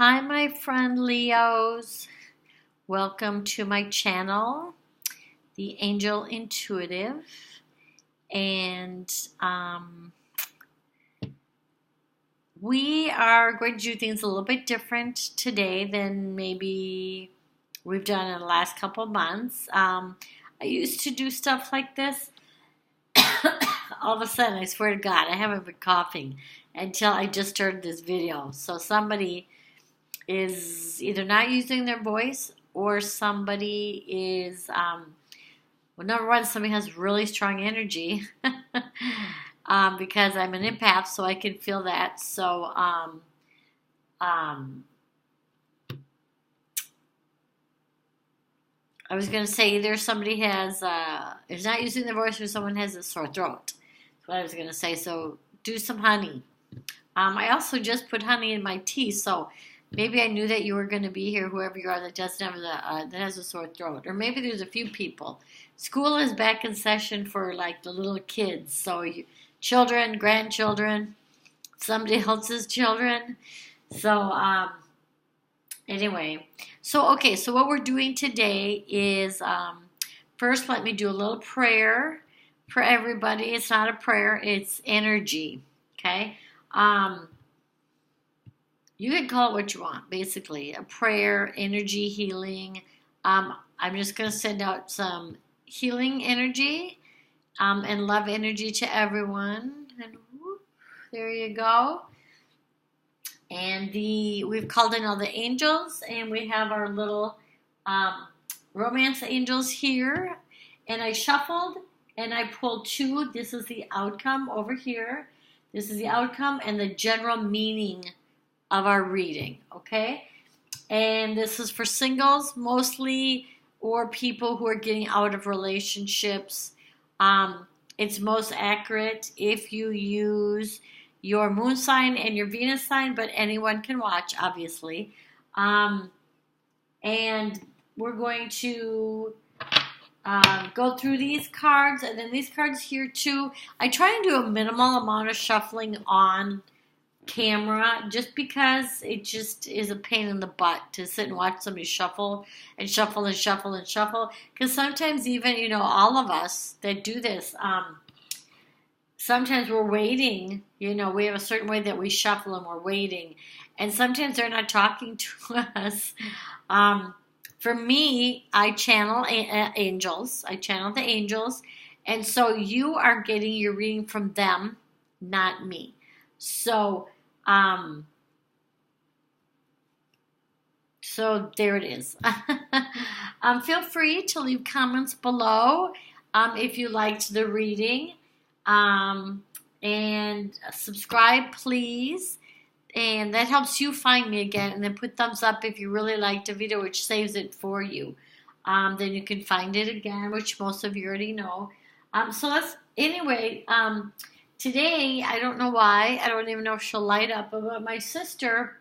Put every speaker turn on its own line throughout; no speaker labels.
Hi, my friend Leos. Welcome to my channel, The Angel Intuitive. And we are going to do things a little bit different today than maybe we've done in the last couple months. I used to do stuff like this. All of a sudden, I swear to God, I haven't been coughing until I just started this video. So somebody is either not using their voice or somebody is, well, number one, somebody has really strong energy because I'm an empath, so I can feel that. So, I was going to say either somebody is not using their voice or someone has a sore throat. That's what I was going to say. So do some honey. I also just put honey in my tea, so maybe I knew that you were going to be here, whoever you are that doesn't have that has a sore throat. Or maybe there's a few people. School is back in session for like the little kids. So children, grandchildren, somebody else's children. So anyway. So what we're doing today is first let me do a little prayer for everybody. It's not a prayer, it's energy. Okay? You can call it what you want, basically. A prayer, energy, healing. I'm just going to send out some healing energy and love energy to everyone. And whoop, there you go. And we've called in all the angels, and we have our little romance angels here. And I shuffled, and I pulled two. This is the outcome over here. This is the outcome and the general meaning of our reading, okay? And this is for singles mostly, or people who are getting out of relationships. It's most accurate if you use your moon sign and your Venus sign, but anyone can watch, obviously. And we're going to go through these cards, and then these cards here too. I try and do a minimal amount of shuffling on camera just because it just is a pain in the butt to sit and watch somebody shuffle and shuffle and shuffle and shuffle, because sometimes even all of us that do this, sometimes we're waiting, we have a certain way that we shuffle and we're waiting, and sometimes they're not talking to us. For me, I channel angels. I channel the angels. And so you are getting your reading from them, not me. So, there it is. Feel free to leave comments below if you liked the reading. And subscribe, please. And that helps you find me again. And then put thumbs up if you really liked the video, which saves it for you. Then you can find it again, which most of you already know. Today, I don't know why. I don't even know if she'll light up. But my sister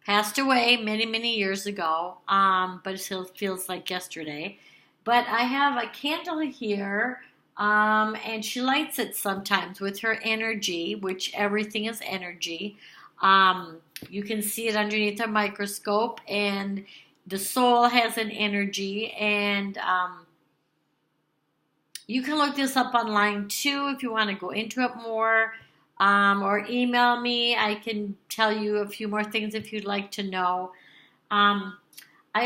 passed away many, many years ago. But it still feels like yesterday. But I have a candle here. And she lights it sometimes with her energy, which everything is energy. You can see it underneath a microscope, and the soul has an energy, and you can look this up online too if you want to go into it more, or email me. I can tell you a few more things if you'd like to know. I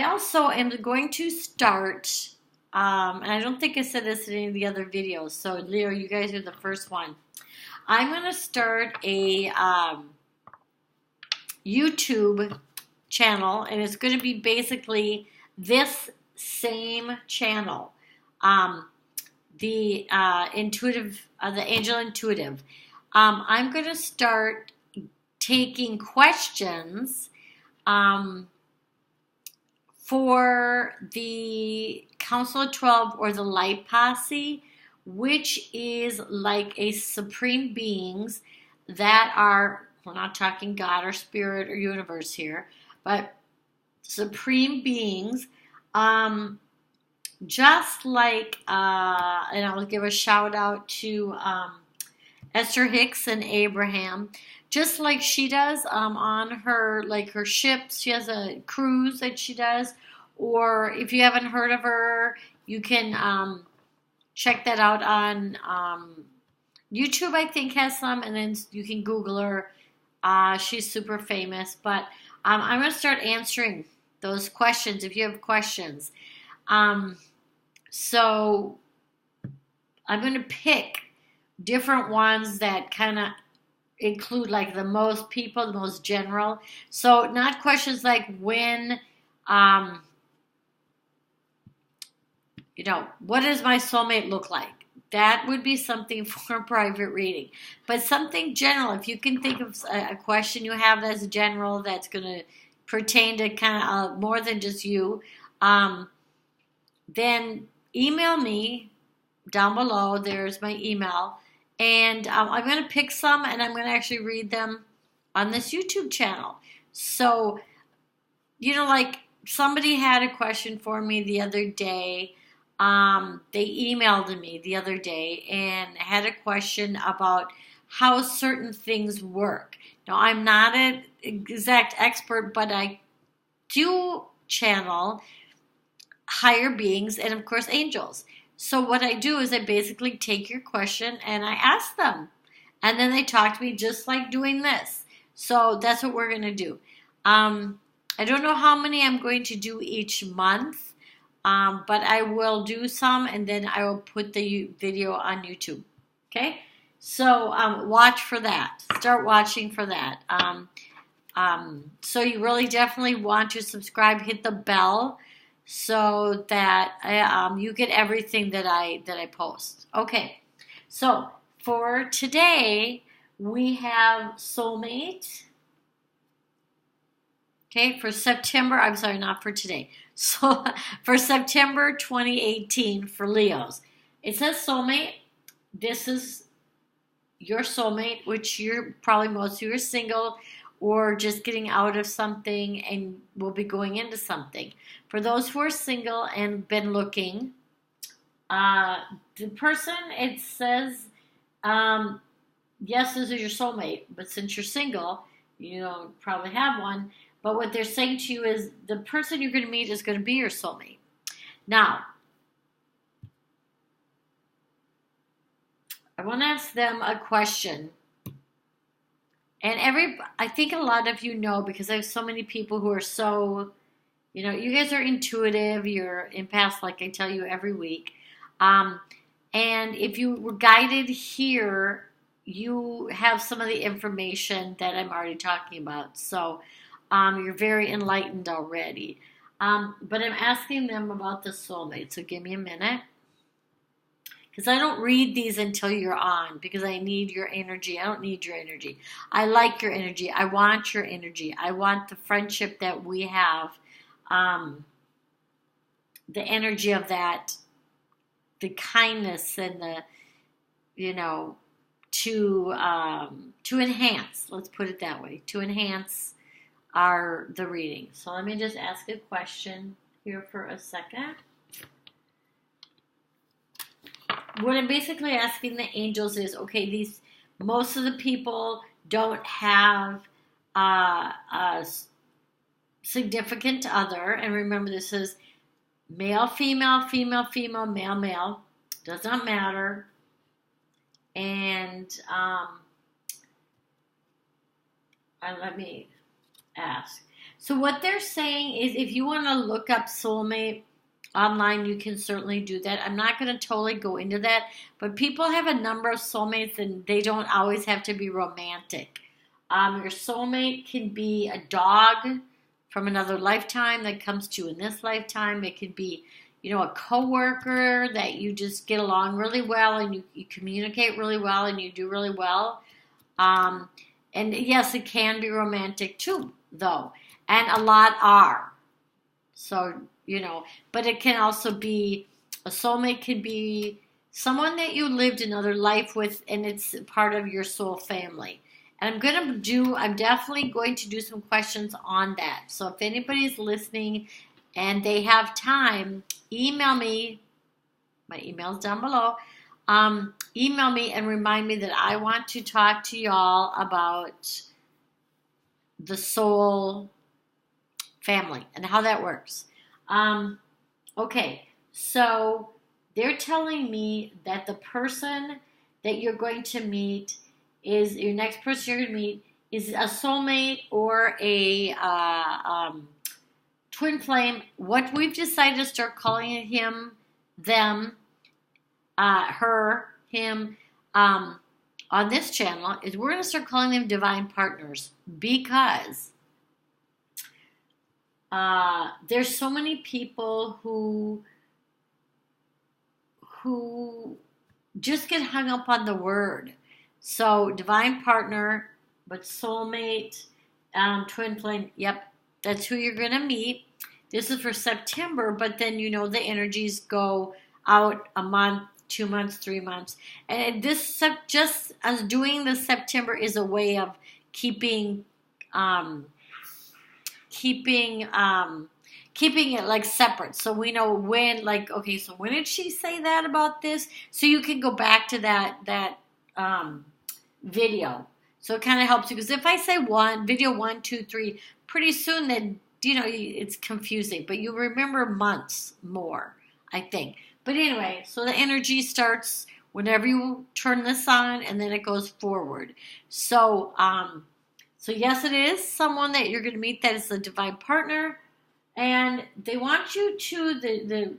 also am going to start... and I don't think I said this in any of the other videos, so Leo, you guys are the first one. I'm going to start a YouTube channel, and it's going to be basically this same channel, the Angel Intuitive. I'm going to start taking questions for the Council of 12 or the Light Posse, which is like a supreme beings that are, we're not talking God or spirit or universe here, but supreme beings, just like, and I will give a shout out to Esther Hicks and Abraham, just like she does on her, like her ships. She has a cruise that she does. Or if you haven't heard of her, you can check that out on YouTube, I think, has some, and then you can Google her. She's super famous. But I'm going to start answering those questions if you have questions. So I'm going to pick different ones that kind of include like the most people, the most general. So not questions like when, what does my soulmate look like? That would be something for a private reading. But something general, if you can think of a question you have that's general, that's going to pertain to kind of more than just you, then email me down below. There's my email. And I'm going to pick some, and I'm going to actually read them on this YouTube channel. So, like somebody had a question for me the other day. They emailed me the other day and had a question about how certain things work. Now, I'm not an exact expert, but I do channel higher beings and, of course, angels. So what I do is I basically take your question and I ask them. And then they talk to me just like doing this. So that's what we're going to do. I don't know how many I'm going to do each month, but I will do some and then I will put the video on YouTube. Okay? So watch for that. Start watching for that. So you really definitely want to subscribe, hit the bell, so that you get everything that I post. Okay, so for today we have soulmate. Okay, for September, I'm sorry, not for today. So for September 2018 for Leos, it says soulmate. This is your soulmate, which you're probably most of you are single or just getting out of something and will be going into something. For those who are single and been looking, the person, it says, yes, this is your soulmate, but since you're single, you don't probably have one. But what they're saying to you is the person you're going to meet is going to be your soulmate. Now, I want to ask them a question. And I think a lot of you know, because I have so many people who are so, you guys are intuitive, you're empaths, like I tell you every week. And if you were guided here, you have some of the information that I'm already talking about. So you're very enlightened already. But I'm asking them about the soulmate. So give me a minute. Because I don't read these until you're on, because I need your energy. I don't need your energy. I like your energy. I want your energy. I want the friendship that we have, the energy of that, the kindness and the, to enhance. Let's put it that way. To enhance the reading. So let me just ask a question here for a second. What I'm basically asking the angels is, okay, most of the people don't have a significant other, and remember this is male, female, female, female, male, male, does not matter, and let me ask. So what they're saying is, if you want to look up soulmate online, you can certainly do that. I'm not going to totally go into that, but people have a number of soulmates and they don't always have to be romantic. Your soulmate can be a dog from another lifetime that comes to you in this lifetime. It could be, a coworker that you just get along really well and you communicate really well and you do really well. And yes, it can be romantic too, though. And a lot are. So, but it can also be, a soulmate can be someone that you lived another life with and it's part of your soul family. And I'm definitely going to do some questions on that. So if anybody's listening and they have time, email me. My email's down below. email me and remind me that I want to talk to y'all about the soul family and how that works. Okay, so they're telling me that the person that you're going to meet is your next person you're going to meet is a soulmate or a twin flame. What we've decided to start calling him, them, her, him, on this channel is we're going to start calling them divine partners because there's so many people who just get hung up on the word. So divine partner, but soulmate, twin flame, yep, that's who you're going to meet. This is for September, but then the energies go out a month, 2 months, 3 months. And this, just as doing the September is a way of keeping it like separate, so we know when, like, okay, so when did she say that about this, so you can go back to that video, so it kind of helps you, because if I say video 1, 2, 3, pretty soon then it's confusing, but you remember months more, I think. But anyway, so the energy starts whenever you turn this on, and then it goes forward. So yes, it is someone that you're going to meet that is a divine partner. And they want you to, the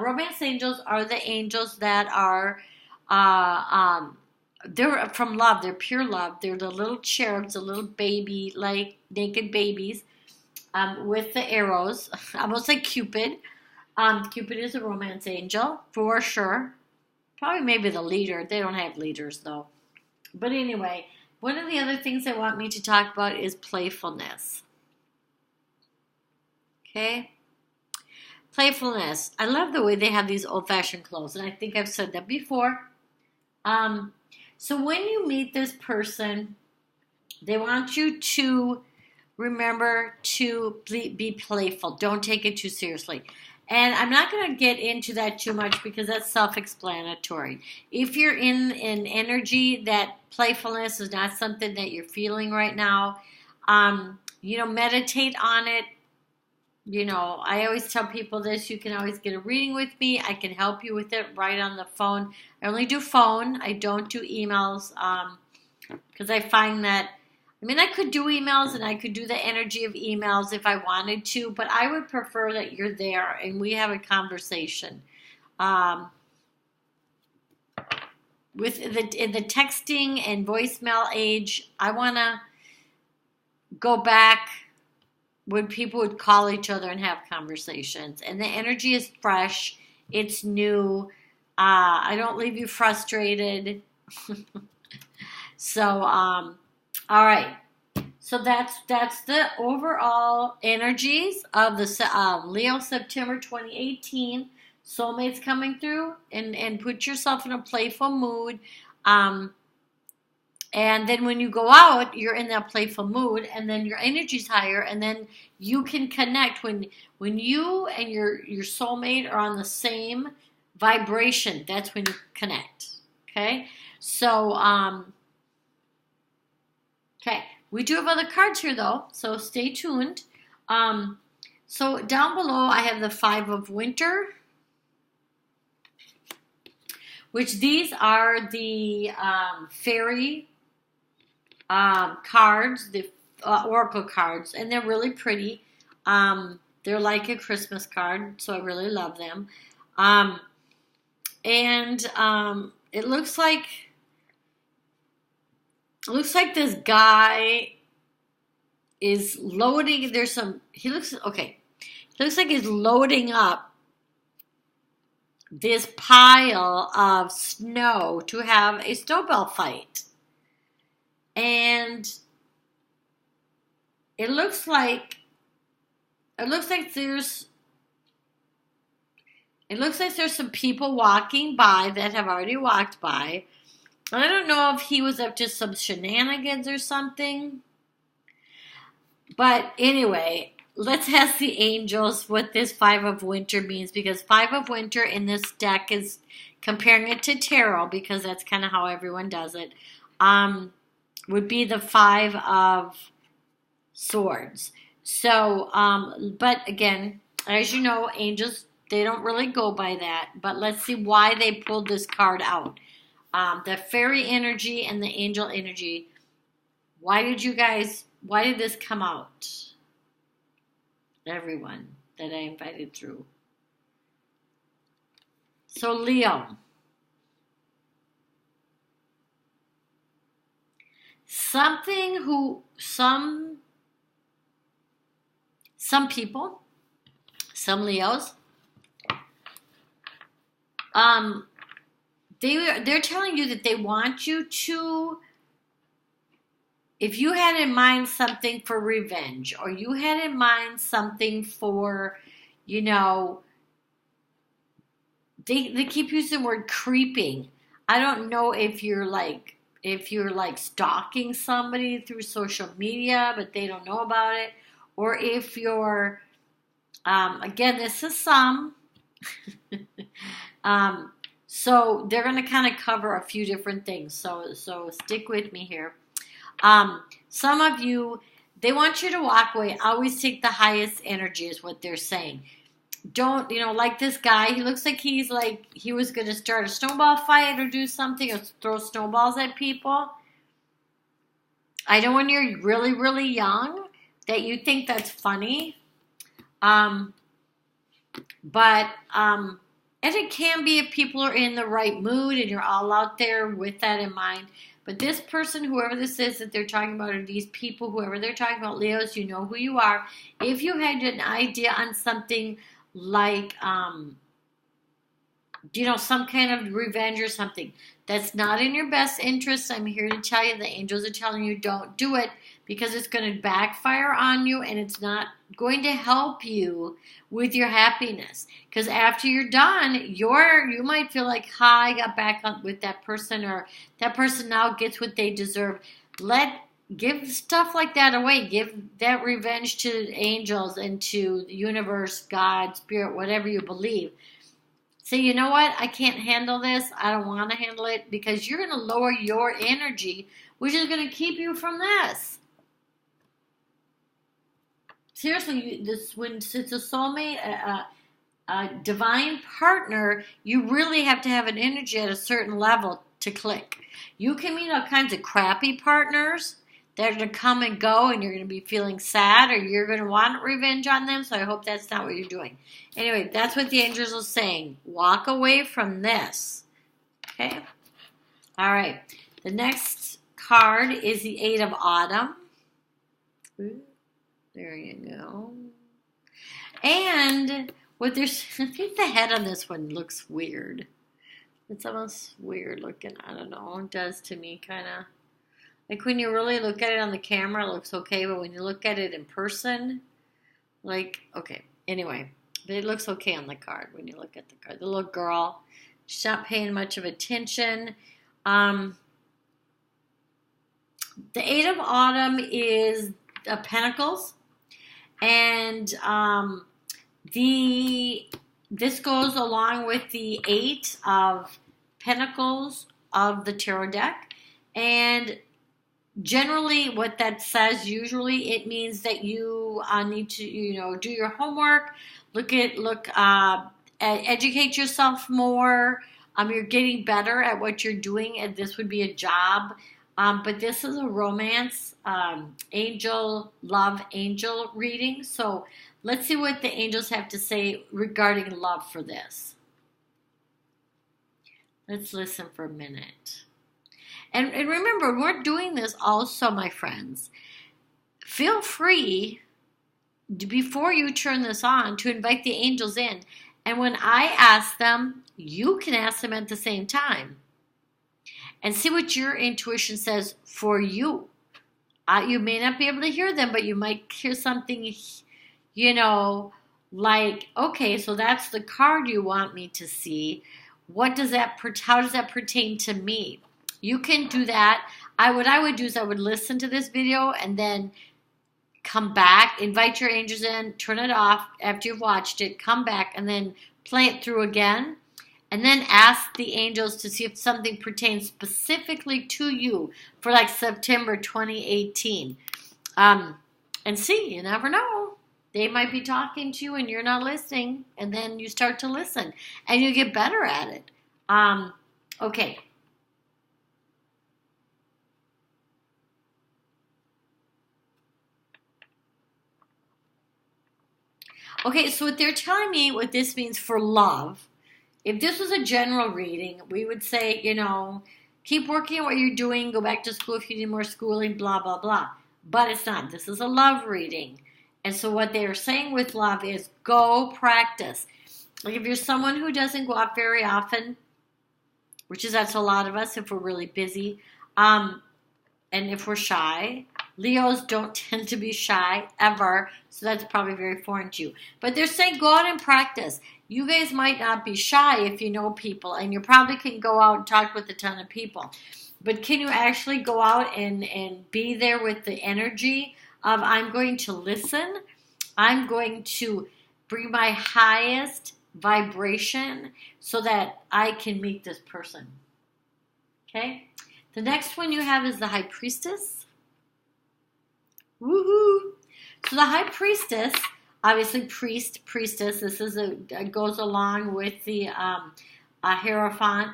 romance angels are the angels that are, they're from love. They're pure love. They're the little cherubs, the little baby, like naked babies, with the arrows, almost like Cupid. Cupid is a romance angel, for sure. Probably maybe the leader. They don't have leaders, though. But anyway, one of the other things they want me to talk about is playfulness. Okay? Playfulness. I love the way they have these old-fashioned clothes, and I think I've said that before. So when you meet this person, they want you to remember to be playful. Don't take it too seriously. And I'm not going to get into that too much because that's self-explanatory. If you're in an energy that playfulness is not something that you're feeling right now, meditate on it. I always tell people this. You can always get a reading with me. I can help you with it right on the phone. I only do phone. I don't do emails because I find that, I could do emails and I could do the energy of emails if I wanted to, but I would prefer that you're there and we have a conversation. In the texting and voicemail age, I want to go back when people would call each other and have conversations. And the energy is fresh. It's new. I don't leave you frustrated. So, all right. So that's the overall energies of the Leo September 2018. Soulmates coming through, and put yourself in a playful mood. And then when you go out, you're in that playful mood, and then your energy's higher, and then you can connect when you and your soulmate are on the same vibration. That's when you connect. Okay, so okay, we do have other cards here though, so stay tuned. So down below, I have the 5 of Winter, which these are the fairy cards, the oracle cards, and they're really pretty. They're like a Christmas card, so I really love them. It looks like this guy is loading. He looks like he's loading up this pile of snow to have a snowball fight. And it looks like there's some people walking by that have already walked by. I don't know if he was up to some shenanigans or something. But anyway, let's ask the angels what this Five of Winter means, because Five of Winter in this deck is comparing it to tarot, because that's kind of how everyone does it, would be the Five of Swords. So, but again, as you know, angels, they don't really go by that. But let's see why they pulled this card out. The fairy energy and the angel energy. Why did this come out? Everyone that I invited through. So Leo. Some people, some Leos, they're telling you that they want you to, if you had in mind something for revenge, or you had in mind something for, you know, they keep using the word creeping. I don't know if you're like stalking somebody through social media, but they don't know about it, or if you're, again, this is some, so they're going to kind of cover a few different things. So stick with me here. Some of you, they want you to walk away. Always take the highest energy is what they're saying. Don't, like this guy, he looks like he was going to start a snowball fight or do something, or throw snowballs at people. I know when you're really, really young that you think that's funny. And it can be if people are in the right mood and you're all out there with that in mind. But this person, whoever this is that they're talking about, or these people, whoever they're talking about, Leos, you know who you are. If you had an idea on something like, some kind of revenge or something that's not in your best interest, I'm here to tell you, the angels are telling you don't do it, because it's going to backfire on you and it's not going to help you with your happiness. Because after you're done, you might feel like, I got back up with that person, or that person now gets what they deserve. Give stuff like that away. Give that revenge to angels and to the universe, God, spirit, whatever you believe. Say, you know what? I can't handle this. I don't want to handle it, because you're going to lower your energy, which is going to keep you from this. Seriously, when it's a soulmate, a divine partner, you really have to have an energy at a certain level to click. You can meet all kinds of crappy partners. They're going to come and go, and you're going to be feeling sad, or you're going to want revenge on them. So I hope that's not what you're doing. Anyway, that's what the angels are saying. Walk away from this. Okay? All right. The next card is the Eight of Autumn. Ooh, there you go. And what there's, I think the head on this one looks weird. It's almost weird looking. I don't know. It does to me, kind of. Like when you really look at it on the camera, it looks okay. But when you look at it in person, okay. Anyway, but it looks okay on the card when you look at the card. The little girl, she's not paying much of attention. The Eight of Autumn is Pentacles. And this goes along with the Eight of Pentacles of the Tarot deck. And generally, what that says, usually it means that you need to, do your homework, educate yourself more. You're getting better at what you're doing, and this would be a job. But this is a romance love angel reading. So let's see what the angels have to say regarding love for this. Let's listen for a minute. And remember, we're doing this also, my friends. Feel free, before you turn this on, to invite the angels in. And when I ask them, you can ask them at the same time. And see what your intuition says for you. You may not be able to hear them, but you might hear something, like, okay, so that's the card you want me to see. How does that pertain to me? You can do that. What I would do is I would listen to this video and then come back, invite your angels in, turn it off after you've watched it, come back, and then play it through again. And then ask the angels to see if something pertains specifically to you for like September 2018. And see, you never know. They might be talking to you and you're not listening. And then you start to listen and you get better at it. Okay. Okay, so what they're telling me, what this means for love, if this was a general reading, we would say, keep working on what you're doing, go back to school if you need more schooling, blah, blah, blah. But it's not. This is a love reading. And so what they are saying with love is go practice. Like if you're someone who doesn't go out very often, that's a lot of us if we're really busy, and if we're shy, Leos don't tend to be shy ever, so that's probably very foreign to you. But they're saying go out and practice. You guys might not be shy if you know people, and you probably can go out and talk with a ton of people. But can you actually go out and be there with the energy of I'm going to listen, I'm going to bring my highest vibration so that I can meet this person. Okay? The next one you have is the High Priestess. Woohoo! So the High Priestess, obviously priestess. This is goes along with the Hierophant.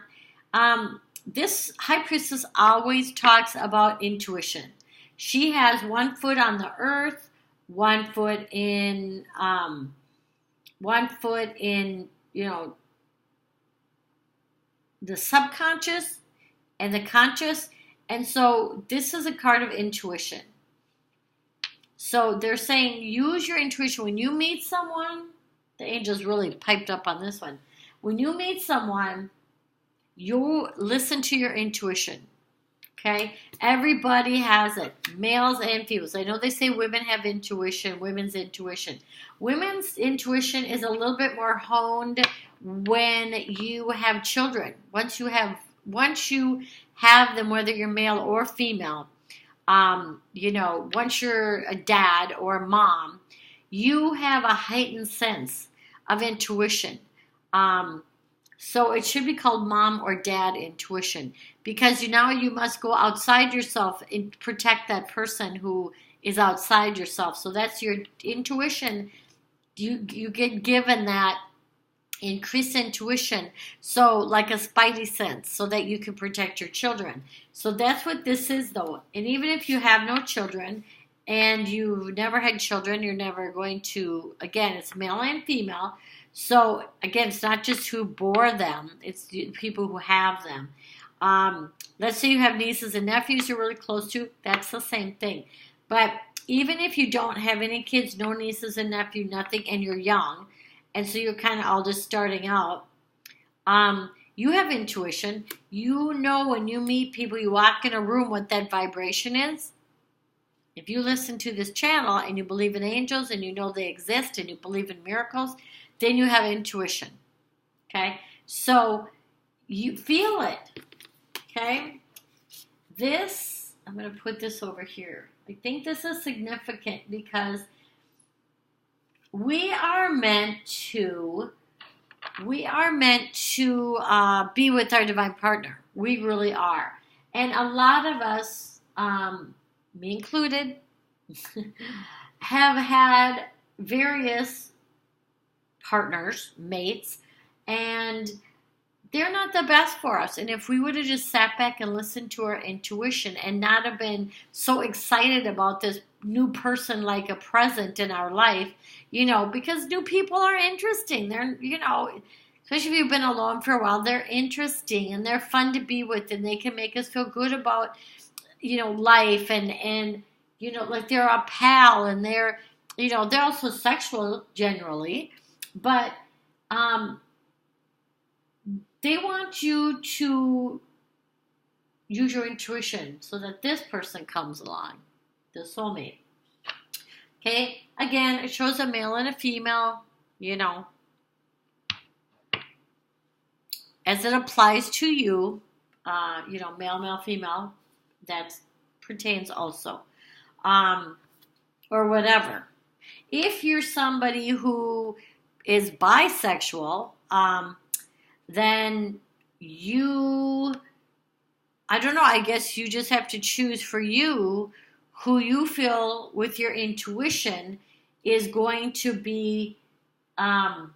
This High Priestess always talks about intuition. She has 1 foot on the earth, 1 foot in, the subconscious and the conscious. And so this is a card of intuition. So they're saying use your intuition. When you meet someone, the angels really piped up on this one. When you meet someone, you listen to your intuition. Okay? Everybody has it. Males and females. I know they say women have intuition, women's intuition. Women's intuition is a little bit more honed when you have children. Once you have them, whether you're male or female, once you're a dad or a mom, you have a heightened sense of intuition. So it should be called mom or dad intuition, because you must go outside yourself and protect that person who is outside yourself. So that's your intuition. You get given that increased intuition, so like a spidey sense, so that you can protect your children. So that's what this is, though. And even if you have no children and you've never had children, you're never going to, again, it's male and female. So again, it's not just who bore them, it's people who have them. Let's say you have nieces and nephews you're really close to, that's the same thing. But even if you don't have any kids, no nieces and nephew, nothing, and you're young, and so you're kind of all just starting out, you have intuition. You know when you meet people, you walk in a room, what that vibration is. If you listen to this channel and you believe in angels and you know they exist and you believe in miracles, then you have intuition. Okay? So you feel it. Okay? This, I'm going to put this over here. I think this is significant because we are meant to be with our divine partner. We really are. And a lot of us, me included, have had various partners, mates, and they're not the best for us. And if we would have just sat back and listened to our intuition and not have been so excited about this new person like a present in our life, because new people are interesting. They're, especially if you've been alone for a while, they're interesting and they're fun to be with, and they can make us feel good about, life and like they're a pal, and they're also sexual generally, but they want you to use your intuition so that this person comes along, the soulmate. Okay, again, it shows a male and a female, as it applies to you, male, female, that pertains also. or whatever. If you're somebody who is bisexual, then I don't know, I guess you just have to choose for you who you feel with your intuition is going to be the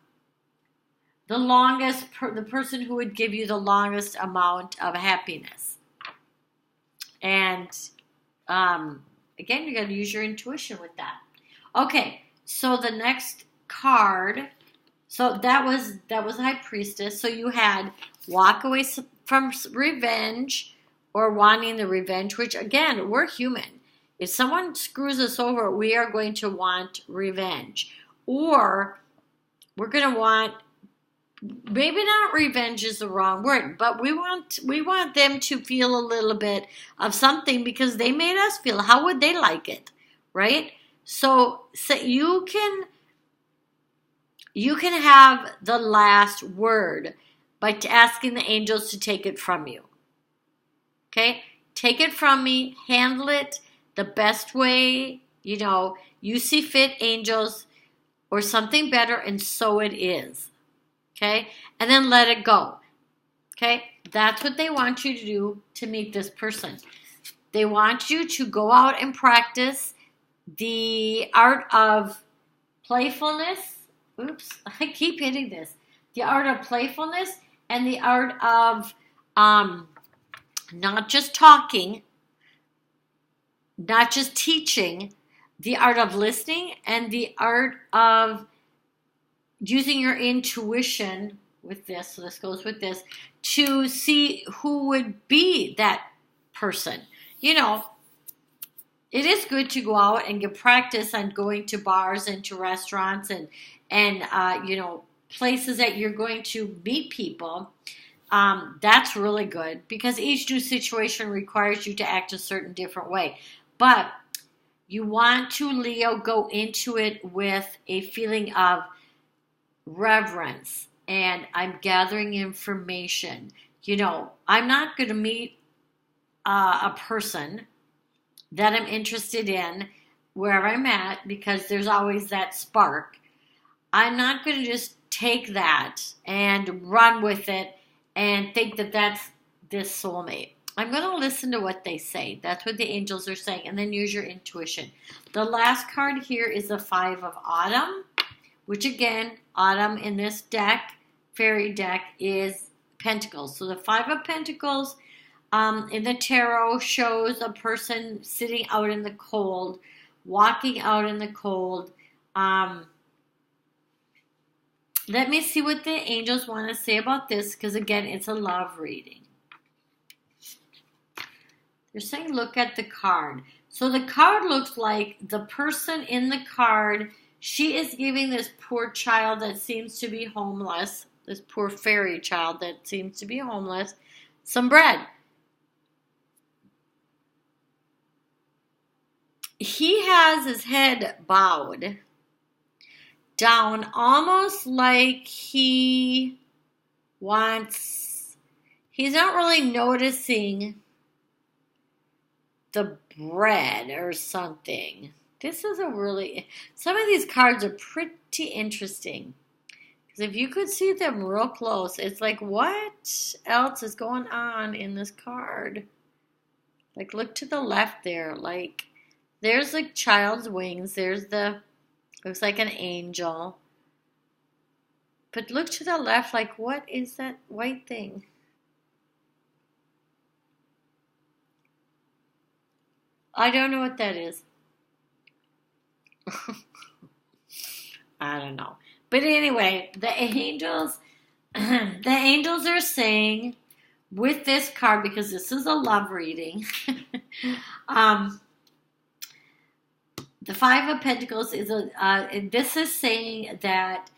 person who would give you the longest amount of happiness. And again, you got to use your intuition with that. Okay, so the next card, so that was High Priestess. So you had walk away from revenge or wanting the revenge, which again, we're human. If someone screws us over, we are going to want revenge. Or we're going to want, maybe not revenge is the wrong word, but we want them to feel a little bit of something because they made us feel. How would they like it, right? So you can have the last word by asking the angels to take it from you. Okay? Take it from me, handle it the best way, you see fit, angels, or something better, and so it is. Okay? And then let it go. Okay? That's what they want you to do to meet this person. They want you to go out and practice the art of playfulness. Oops, I keep hitting this. The art of playfulness and the art of not just talking, not just teaching, the art of listening and the art of using your intuition with this, so this goes with this, to see who would be that person. It is good to go out and get practice on going to bars and to restaurants and places that you're going to meet people. That's really good because each new situation requires you to act a certain different way. But you want to, Leo, go into it with a feeling of reverence and I'm gathering information. I'm not going to meet a person that I'm interested in wherever I'm at because there's always that spark. I'm not going to just take that and run with it and think that that's this soulmate. I'm going to listen to what they say. That's what the angels are saying. And then use your intuition. The last card here is the Five of Autumn, which again, autumn in this deck, fairy deck, is Pentacles. So the Five of Pentacles in the tarot shows a person sitting out in the cold, walking out in the cold. Let me see what the angels want to say about this because, again, it's a love reading. They're saying look at the card. So the card looks like the person in the card, she is giving this poor child that seems to be homeless, this poor fairy child that seems to be homeless, some bread. He has his head bowed down, almost like he's not really noticing the bread or something. Some of these cards are pretty interesting. Because if you could see them real close, it's like, what else is going on in this card? Like, look to the left there. Like, there's the child's wings. Looks like an angel. But look to the left, like, what is that white thing? I don't know what that is. I don't know. But anyway, the angels are saying with this card, because this is a love reading, the Five of Pentacles this is saying that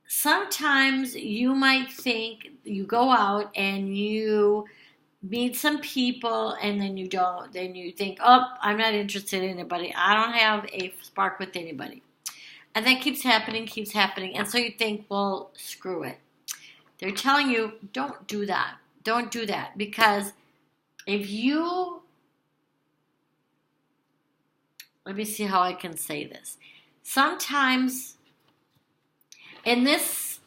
sometimes you might think you go out and you meet some people and then you don't. Then you think, oh, I'm not interested in anybody. I don't have a spark with anybody. And that keeps happening. And so you think, well, screw it. They're telling you, don't do that. Don't do that. Because if you let me see how I can say this. Sometimes, in this,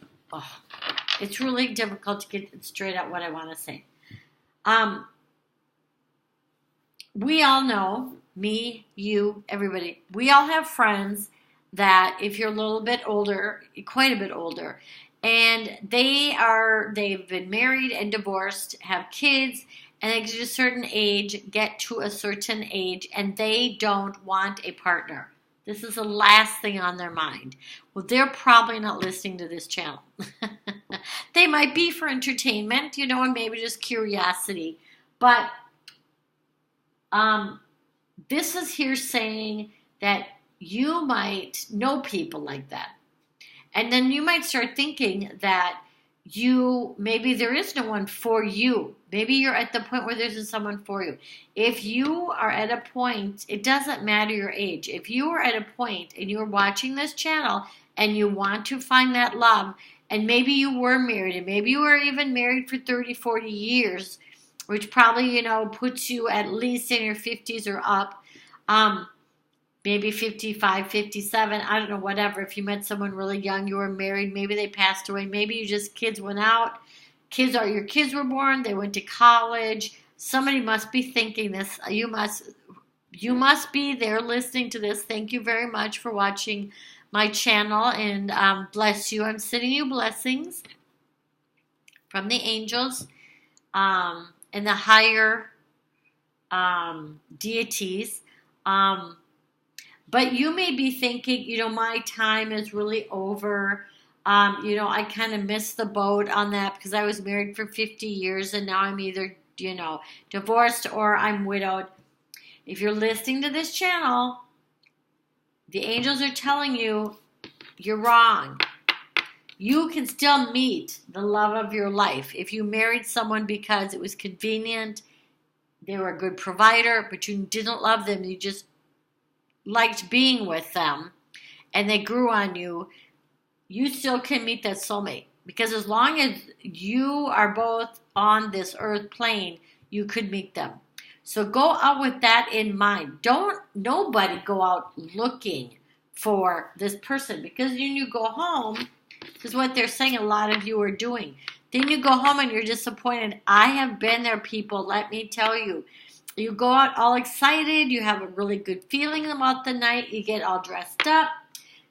it's really difficult to get straight at what I want to say. We all know, me, you, everybody, we all have friends that if you're a little bit older, quite a bit older, and they've been married and divorced, have kids, and they get to a certain age, and they don't want a partner. This is the last thing on their mind. Well, they're probably not listening to this channel. They might be for entertainment, and maybe just curiosity. But this is here saying that you might know people like that. And then you might start thinking that maybe there is no one for you. Maybe you're at the point where there isn't someone for you. If you are at a point, it doesn't matter your age. If you are at a point and you're watching this channel and you want to find that love, and maybe you were married, and maybe you were even married for 30, 40 years, which probably, puts you at least in your 50s or up, maybe 55, 57, I don't know, whatever. If you met someone really young, you were married, maybe they passed away, maybe kids went out, your kids were born, they went to college. Somebody must be thinking this. You must be there listening to this. Thank you very much for watching my channel, and bless you. I'm sending you blessings from the angels and the higher deities. But you may be thinking, my time is really over. I kind of missed the boat on that because I was married for 50 years and now I'm either, divorced or I'm widowed. If you're listening to this channel, the angels are telling you you're wrong. You can still meet the love of your life. If you married someone because it was convenient, they were a good provider, but you didn't love them, you just liked being with them, and they grew on you, you still can meet that soulmate. Because as long as you are both on this earth plane, you could meet them. So go out with that in mind. Nobody go out looking for this person, because then you go home, this is what they're saying a lot of you are doing. Then you go home and you're disappointed. I have been there, people, let me tell you. You go out all excited, you have a really good feeling about the night, you get all dressed up.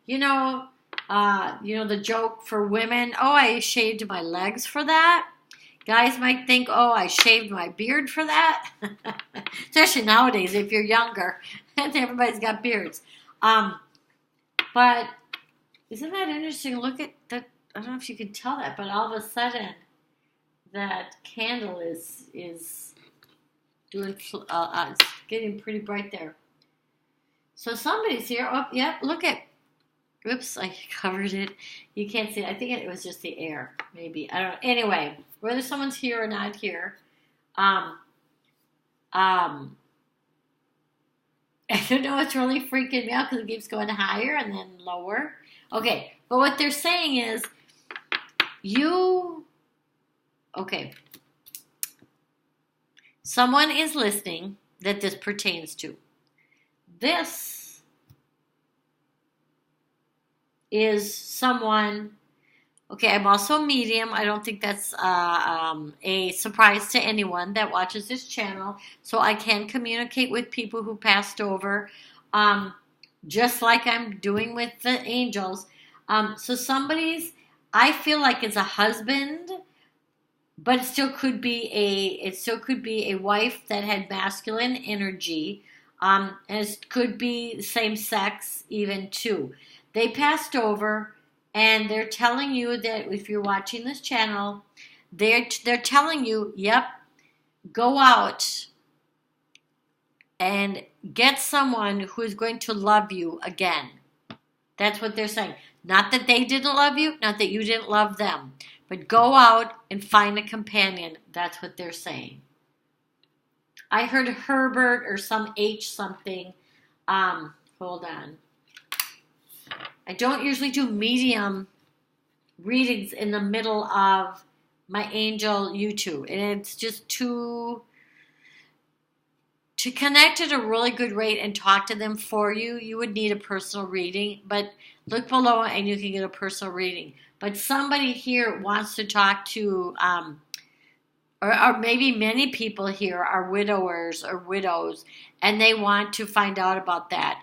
The joke for women, I shaved my legs for that. Guys might think, I shaved my beard for that. Especially nowadays, if you're younger, and everybody's got beards. But isn't that interesting? Look at that. I don't know if you can tell that, but all of a sudden, that candle is doing, it's getting pretty bright there. So somebody's here. Oh, yeah, look at, oops, I covered it. You can't see it. I think it was just the air, maybe. I don't know. Anyway, whether someone's here or not here, I don't know, it's really freaking me out because it keeps going higher and then lower. Okay, but what they're saying is, someone is listening that this pertains to. This is someone, I'm also a medium. I don't think that's a surprise to anyone that watches this channel. So I can communicate with people who passed over, just like I'm doing with the angels. So I feel like it's a husband, but it still could be a wife that had masculine energy, and it could be same sex even too. They passed over, and they're telling you that if you're watching this channel, they're telling you, yep, go out and get someone who is going to love you again. That's what they're saying. Not that they didn't love you, not that you didn't love them, but go out and find a companion. That's what they're saying. I heard Herbert or some H something. Hold on. I don't usually do medium readings in the middle of my angel YouTube, and it's just too to connect at a really good rate and talk to them for you, you would need a personal reading. But look below and you can get a personal reading. But somebody here wants to talk to, or maybe many people here are widowers or widows, and they want to find out about that.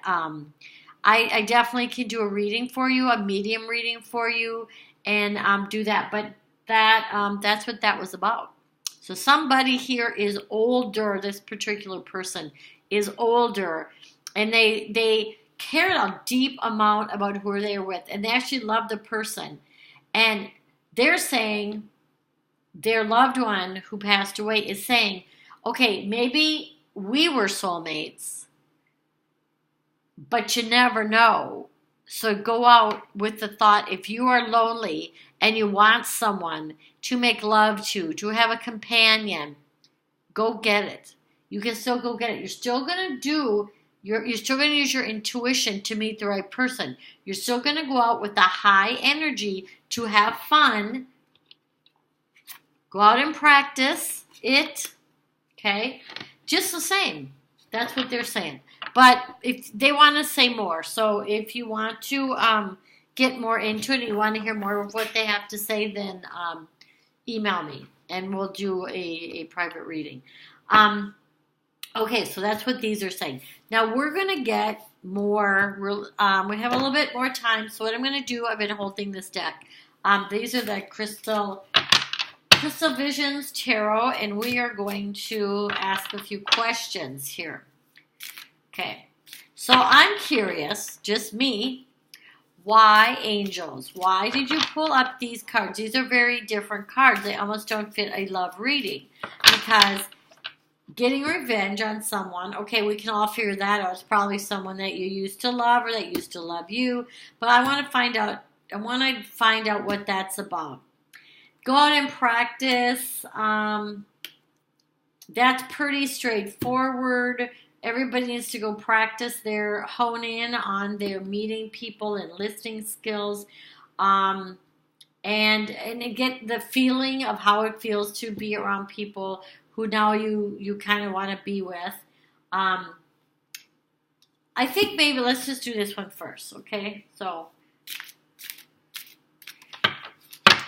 I definitely can do a reading for you, a medium reading for you, and do that. But that's what that was about. So somebody here is older. This particular person is older, and they cared a deep amount about who they are with, and they actually love the person. And they're saying their loved one who passed away is saying, okay, maybe we were soulmates, but you never know. So go out with the thought, if you are lonely and you want someone to make love to have a companion, go get it. You can still go get it. You're still going to use your intuition to meet the right person. You're still going to go out with a high energy to have fun. Go out and practice it. Okay? Just the same. That's what they're saying. But if they want to say more, so if you want to get more into it and you want to hear more of what they have to say, then email me and we'll do a private reading. Okay, so that's what these are saying. Now we're going to get more. We have a little bit more time, so what I'm going to do, I've been holding this deck. These are the Crystal Visions Tarot, and we are going to ask a few questions here. Okay, so I'm curious, just me, why angels? Why did you pull up these cards? These are very different cards. They almost don't fit a love reading because getting revenge on someone, okay, we can all figure that out. It's probably someone that you used to love or that used to love you. But I want to find out what that's about. Go out and practice. That's pretty straightforward. Everybody needs to go practice hone in on their meeting people and listening skills, and get the feeling of how it feels to be around people who now you kind of want to be with. I think maybe let's just do this one first, okay? So,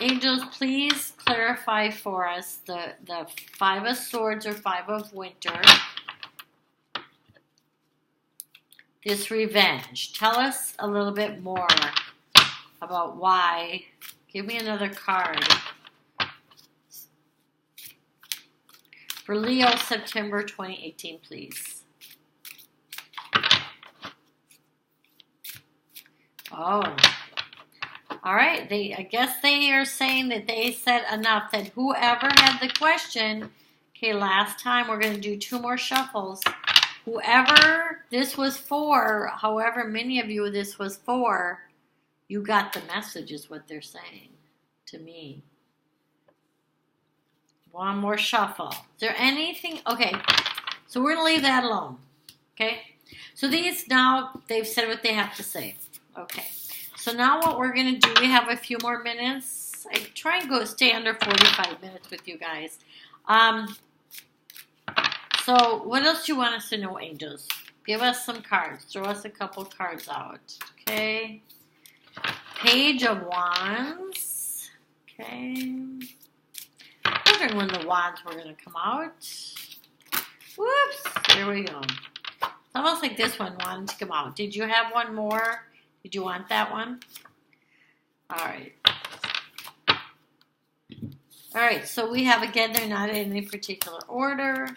angels, please clarify for us the Five of Swords or Five of Winter. This revenge. Tell us a little bit more about why. Give me another card. For Leo, September 2018, please. Oh. All right. I guess they are saying that they said enough, that whoever had the question, okay, last time we're going to do 2 more shuffles. Whoever this was for, however many of you this was for, you got the message is what they're saying to me. One more shuffle. Is there anything? Okay, so we're going to leave that alone. Okay, so these now, they've said what they have to say. Okay, so now what we're going to do, we have a few more minutes. I try and stay under 45 minutes with you guys. So what else do you want us to know, angels? Give us some cards. Throw us a couple cards out. Okay. Page of Wands. Okay. I'm wondering when the wands were going to come out. Whoops. There we go. It's almost like this one wanted to come out. Did you have one more? Did you want that one? All right. All right. So we have, again, they're not in any particular order.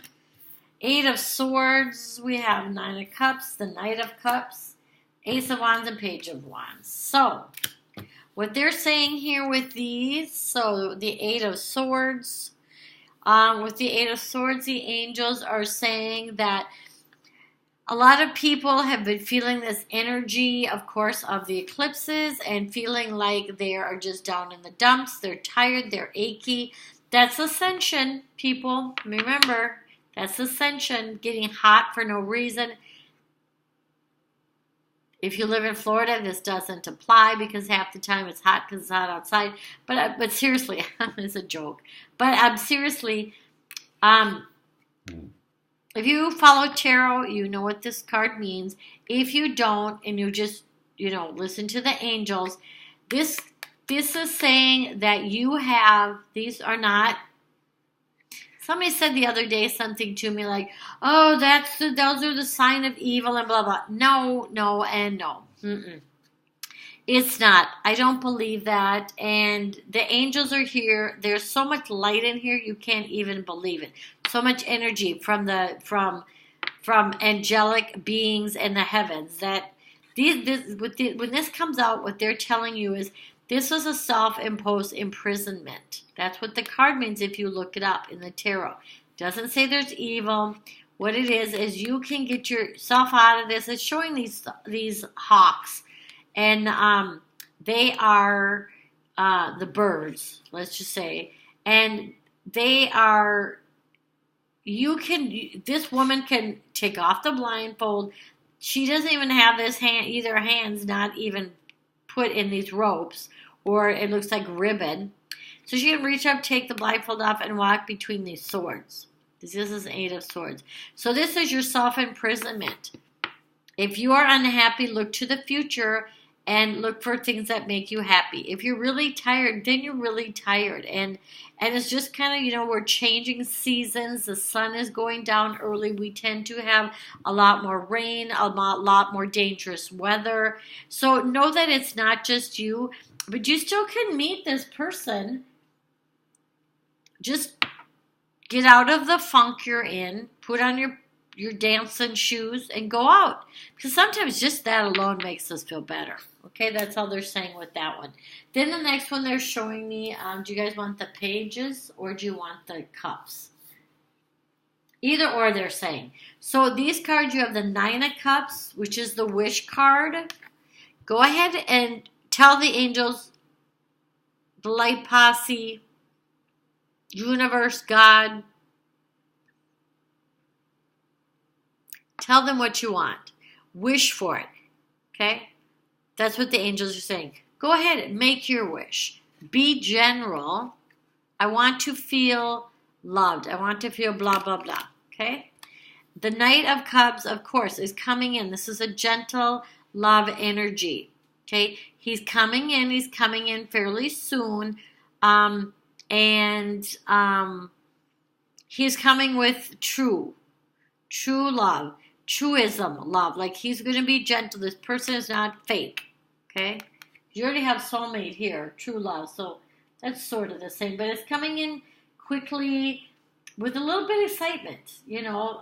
8 of Swords, we have 9 of Cups, the Knight of Cups, Ace of Wands, and Page of Wands. So, what they're saying here with these, so the 8 of Swords, with the 8 of Swords, the angels are saying that a lot of people have been feeling this energy, of course, of the eclipses and feeling like they are just down in the dumps. They're tired, they're achy. That's ascension, people. Remember, that's ascension, getting hot for no reason. If you live in Florida, this doesn't apply because half the time it's hot because it's hot outside. But seriously, it's a joke. But seriously, If you follow tarot, you know what this card means. If you don't, and you just, listen to the angels, this is saying that you have, these are not, somebody said the other day something to me like, oh, those are the sign of evil and blah, blah. No, no, and no. Mm-mm. It's not. I don't believe that. And the angels are here. There's so much light in here, you can't even believe it. So much energy from angelic beings in the heavens that when this comes out, what they're telling you is this was a self-imposed imprisonment. That's what the card means if you look it up in the tarot. It doesn't say there's evil. What it is you can get yourself out of this. It's showing these hawks. And they are the birds, let's just say. And they are, this woman can take off the blindfold. She doesn't even have either hand's not even put in these ropes, or it looks like ribbon. So she can reach up, take the blindfold off, and walk between these swords. This is 8 of Swords. So this is your self-imprisonment. If you are unhappy, look to the future and look for things that make you happy. If you're really tired, then you're really tired. And it's just kind of, we're changing seasons. The sun is going down early. We tend to have a lot more rain, a lot more dangerous weather. So know that it's not just you, but you still can meet this person. Just get out of the funk you're in, put on your dancing shoes and go out. Because sometimes just that alone makes us feel better. Okay, that's all they're saying with that one. Then the next one they're showing me, do you guys want the pages or do you want the cups? Either or they're saying. So these cards, you have the 9 of Cups, which is the wish card. Go ahead and tell the angels, the light posse, universe, God, tell them what you want. Wish for it. Okay? That's what the angels are saying. Go ahead and make your wish. Be general. I want to feel loved. I want to feel blah, blah, blah. Okay? The Knight of Cups, of course, is coming in. This is a gentle love energy. Okay? He's coming in. He's coming in fairly soon. He's coming with true love. Truism love. Like he's going to be gentle. This person is not fake. Okay? You already have soulmate here. True love. So that's sort of the same. But it's coming in quickly with a little bit of excitement.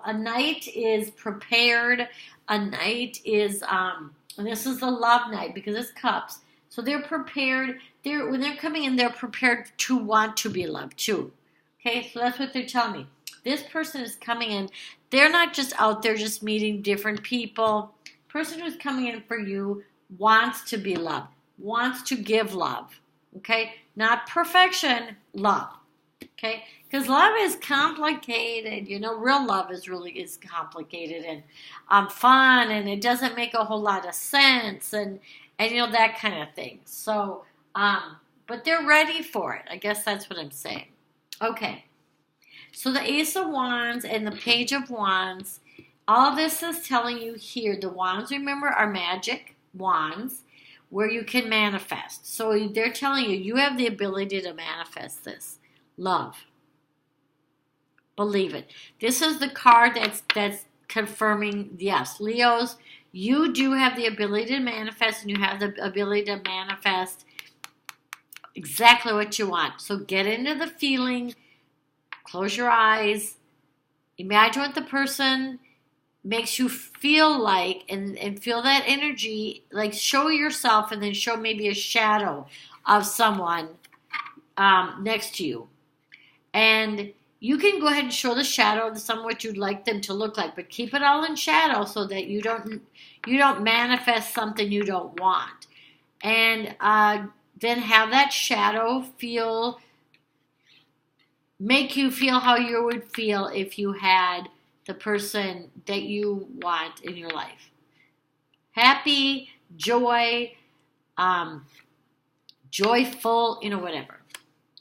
A knight is prepared. A knight is, and this is the love knight because it's cups. So they're prepared. When they're coming in, they're prepared to want to be loved too. Okay? So that's what they're telling me. This person is coming in. They're not just out there just meeting different people. The person who's coming in for you wants to be loved, wants to give love. Okay? Not perfection, love. Okay? Because love is complicated. Real love is complicated and fun, and it doesn't make a whole lot of sense, and that kind of thing. So, but they're ready for it. I guess that's what I'm saying. Okay. So the Ace of Wands and the Page of Wands, all this is telling you here, the wands, remember, are magic wands where you can manifest. So they're telling you have the ability to manifest this. Love. Believe it. This is the card that's confirming, yes, Leos, you do have the ability to manifest, and you have the ability to manifest exactly what you want. So get into the feeling. Close your eyes. Imagine what the person makes you feel like and feel that energy. Like show yourself and then show maybe a shadow of someone next to you. And you can go ahead and show the shadow of someone what you'd like them to look like. But keep it all in shadow so that you don't manifest something you don't want. And then have that shadow make you feel how you would feel if you had the person that you want in your life. Happy, joy, joyful, whatever.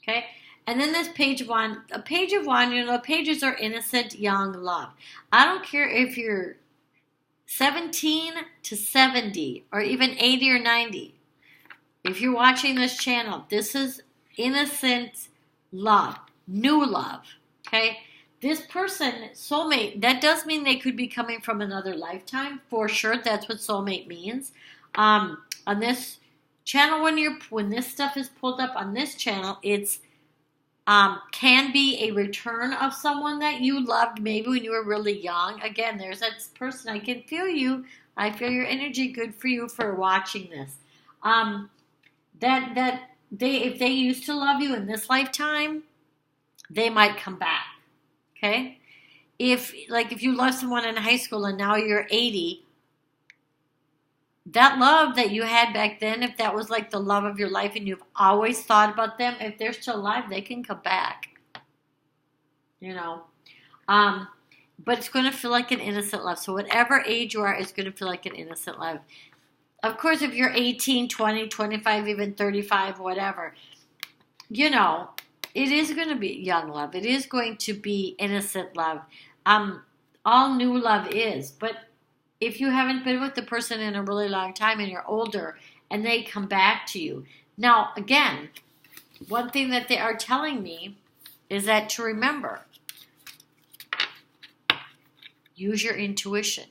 Okay? And then this page of wand. A page of wand, pages are innocent, young love. I don't care if you're 17 to 70 or even 80 or 90. If you're watching this channel, this is innocent love, new love, okay? This person, soulmate, that does mean they could be coming from another lifetime, for sure. That's what soulmate means. On this channel, when this stuff is pulled up on this channel, it's can be a return of someone that you loved maybe when you were really young. Again, there's that person. I can feel you. I feel your energy. Good for you for watching this. If they used to love you in this lifetime, they might come back. Okay? If you love someone in high school and now you're 80, that love that you had back then, if that was like the love of your life and you've always thought about them, if they're still alive, they can come back. But it's going to feel like an innocent love. So whatever age you are, it's going to feel like an innocent love. Of course, if you're 18, 20, 25, even 35, whatever, it is going to be young love. It is going to be innocent love. All new love is. But if you haven't been with the person in a really long time and you're older and they come back to you. Now, again, one thing that they are telling me is that to remember, use your intuition.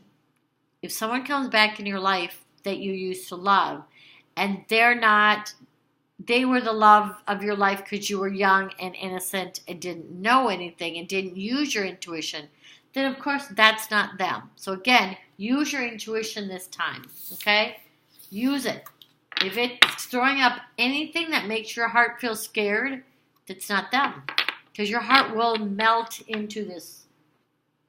If someone comes back in your life that you used to love and they were the love of your life because you were young and innocent and didn't know anything and didn't use your intuition, then of course that's not them. So again, use your intuition this time, okay? Use it. If it's throwing up anything that makes your heart feel scared, it's not them. Because your heart will melt into this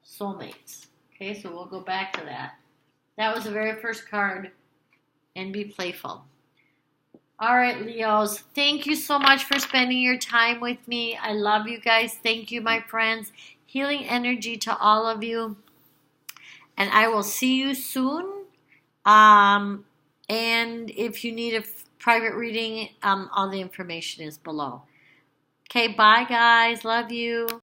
soulmates. Okay, so we'll go back to that. That was the very first card. And be playful. All right, Leos. Thank you so much for spending your time with me. I love you guys. Thank you, my friends. Healing energy to all of you. And I will see you soon. And if you need a private reading, all the information is below. Okay, bye, guys. Love you.